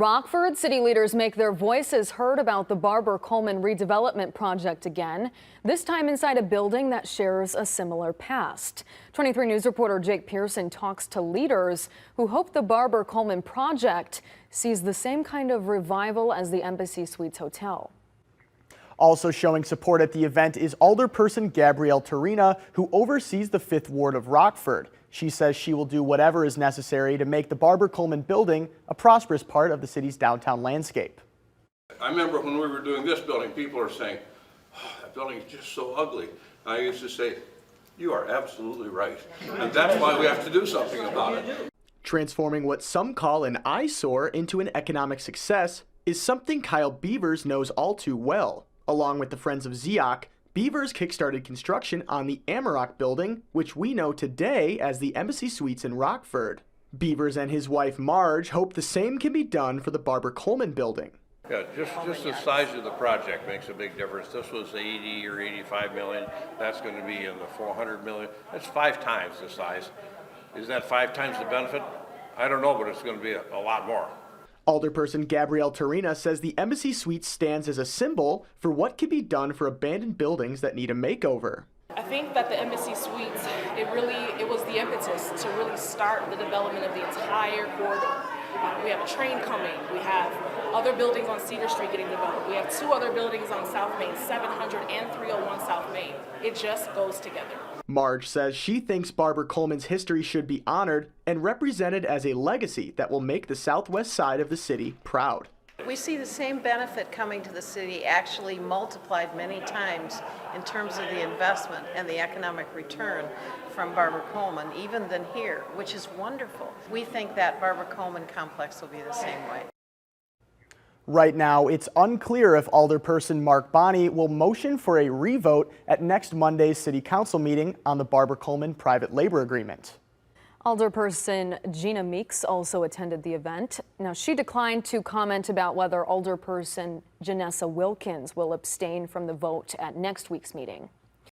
Rockford city leaders make their voices heard about the Barber Colman redevelopment project again, this time inside a building that shares a similar past. 23 News reporter Jake Pearson talks to leaders who hope the Barber Colman project sees the same kind of revival as the Embassy Suites Hotel. Also showing support at the event is Alderperson Gabrielle Turina, who oversees the 5th Ward of Rockford. She says she will do whatever is necessary to make the Barber Colman building a prosperous part of the city's downtown landscape. I remember when we were doing this building, people are saying, oh, that building is just so ugly. I used to say, you are absolutely right. And that's why we have to do something about it. Transforming what some call an eyesore into an economic success is something Kyle Beavers knows all too well. Along with the Friends of Zioc, Beavers kickstarted construction on the Amarok building, which we know today as the Embassy Suites in Rockford. Beavers and his wife Marge hope the same can be done for the Barber Colman building. Yeah, just the size of the project makes a big difference. This was 80 or 85 million. That's going to be in the 400 million. That's 5 times the size. Is that 5 times the benefit? I don't know, but it's going to be a lot more. Alderperson Gabrielle Turina says the Embassy Suites stands as a symbol for what can be done for abandoned buildings that need a makeover. I think that the Embassy Suites, it was the impetus to really start the development of the entire corridor. We have a train coming. We have other buildings on Cedar Street getting developed. We have 2 other buildings on South Main, 700 and 301 South Main. It just goes together. Marge says she thinks Barber Colman's history should be honored and represented as a legacy that will make the southwest side of the city proud. We see the same benefit coming to the city, actually multiplied many times in terms of the investment and the economic return from Barber Colman, even than here, which is wonderful. We think that Barber Colman complex will be the same way. Right now, it's unclear if Alderperson Mark Bonney will motion for a revote at next Monday's City Council meeting on the Barber Colman private labor agreement. Alderperson Gina Meeks also attended the event. Now, she declined to comment about whether Alderperson Janessa Wilkins will abstain from the vote at next week's meeting.